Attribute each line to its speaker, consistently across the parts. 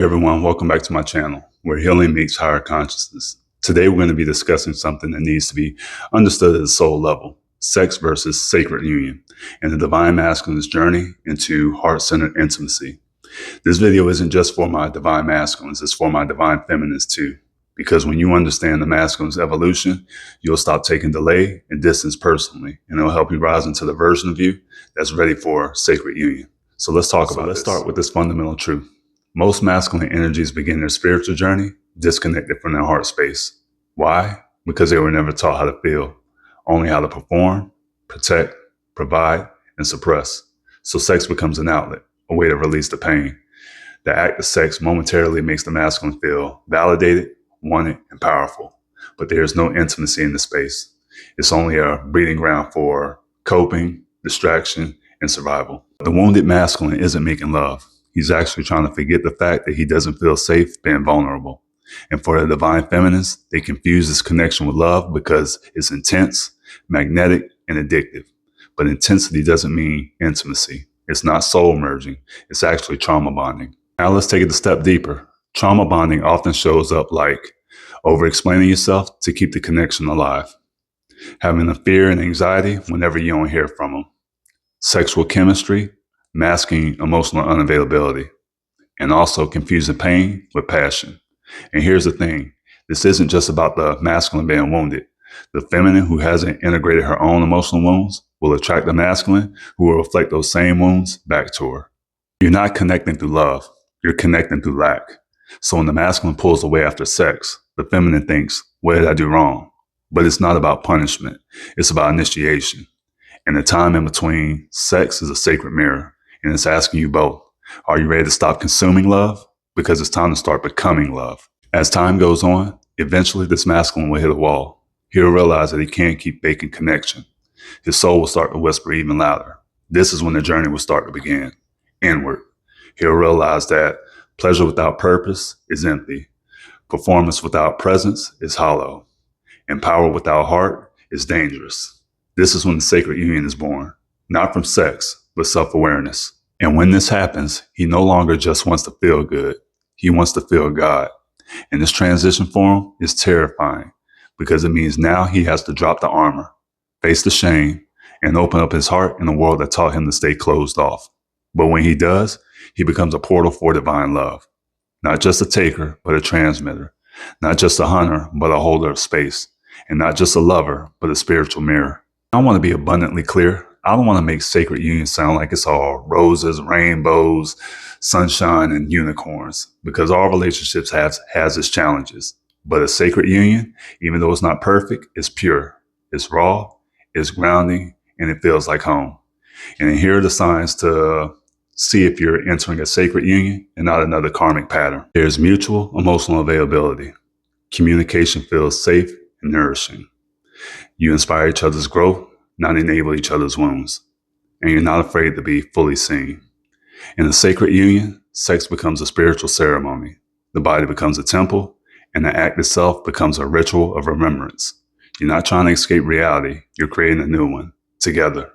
Speaker 1: Hey everyone, welcome back to my channel where healing meets higher consciousness. Today we're going to be discussing something that needs to be understood at the soul level: sex versus sacred union, and the divine masculine's journey into heart-centered intimacy. This video isn't just for my divine masculines, it's for my divine feminines too. Because when you understand the masculine's evolution, you'll stop taking delay and distance personally, and it'll help you rise into the version of you that's ready for sacred union. So let's talk about this. Let's start with this fundamental truth. Most masculine energies begin their spiritual journey disconnected from their heart space. Why? Because they were never taught how to feel, only how to perform, protect, provide, and suppress. So sex becomes an outlet, a way to release the pain. The act of sex momentarily makes the masculine feel validated, wanted, and powerful. But there is no intimacy in the space. It's only a breeding ground for coping, distraction, and survival. The wounded masculine isn't making love. He's actually trying to forget the fact that he doesn't feel safe being vulnerable. And for the divine feminines, they confuse this connection with love because it's intense, magnetic, and addictive. But intensity doesn't mean intimacy. It's not soul merging. It's actually trauma bonding. Now let's take it a step deeper. Trauma bonding often shows up like over-explaining yourself to keep the connection alive, having the fear and anxiety whenever you don't hear from them, sexual chemistry, masking emotional unavailability, and also confusing pain with passion. And here's the thing, this isn't just about the masculine being wounded. The feminine who hasn't integrated her own emotional wounds will attract the masculine who will reflect those same wounds back to her. You're not connecting through love, you're connecting through lack. So when the masculine pulls away after sex, the feminine thinks, what did I do wrong? But it's not about punishment, it's about initiation. And the time in between sex is a sacred mirror. And it's asking you both, are you ready to stop consuming love? Because it's time to start becoming love. As time goes on, eventually this masculine will hit a wall. He'll realize that he can't keep faking connection. His soul will start to whisper even louder. This is when the journey will start to begin, inward. He'll realize that pleasure without purpose is empty. Performance without presence is hollow. And power without heart is dangerous. This is when the sacred union is born, not from sex, but self-awareness. And when this happens, he no longer just wants to feel good. He wants to feel God. And this transition for him is terrifying because it means now he has to drop the armor, face the shame, and open up his heart in a world that taught him to stay closed off. But when he does, he becomes a portal for divine love. Not just a taker, but a transmitter. Not just a hunter, but a holder of space. And not just a lover, but a spiritual mirror. I want to be abundantly clear. I don't want to make sacred union sound like it's all roses, rainbows, sunshine, and unicorns, because all relationships has its challenges. But a sacred union, even though it's not perfect, is pure, it's raw, it's grounding, and it feels like home. And here are the signs to see if you're entering a sacred union and not another karmic pattern. There's mutual emotional availability. Communication feels safe and nourishing. You inspire each other's growth, not enable each other's wounds. And you're not afraid to be fully seen. In a sacred union, sex becomes a spiritual ceremony. The body becomes a temple, and the act itself becomes a ritual of remembrance. You're not trying to escape reality, you're creating a new one, together.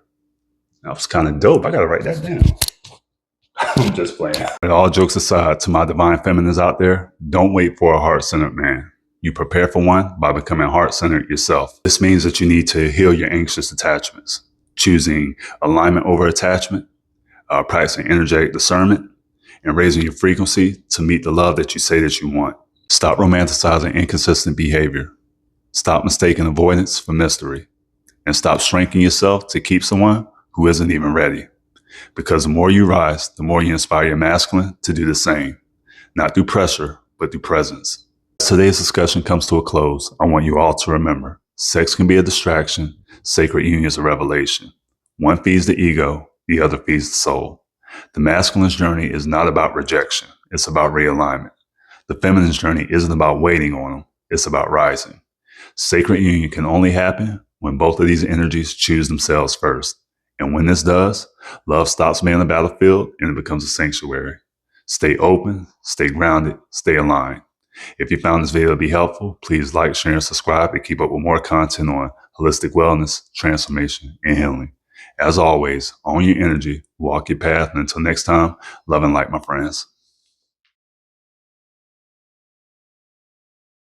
Speaker 1: That was kind of dope. I gotta write that down. I'm just playing. But all jokes aside, to my divine feminines out there, don't wait for a heart-centered man. You prepare for one by becoming heart-centered yourself. This means that you need to heal your anxious attachments, choosing alignment over attachment, practicing energetic discernment, and raising your frequency to meet the love that you say that you want. Stop romanticizing inconsistent behavior. Stop mistaking avoidance for mystery. And stop shrinking yourself to keep someone who isn't even ready. Because the more you rise, the more you inspire your masculine to do the same. Not through pressure, but through presence. As today's discussion comes to a close, I want you all to remember, sex can be a distraction, sacred union is a revelation. One feeds the ego, the other feeds the soul. The masculine's journey is not about rejection, it's about realignment. The feminine's journey isn't about waiting on them, it's about rising. Sacred union can only happen when both of these energies choose themselves first. And when this does, love stops being a battlefield and it becomes a sanctuary. Stay open, stay grounded, stay aligned. If you found this video to be helpful, please like, share, and subscribe to keep up with more content on holistic wellness, transformation, and healing. As always, own your energy, walk your path, and until next time, love and light, my friends.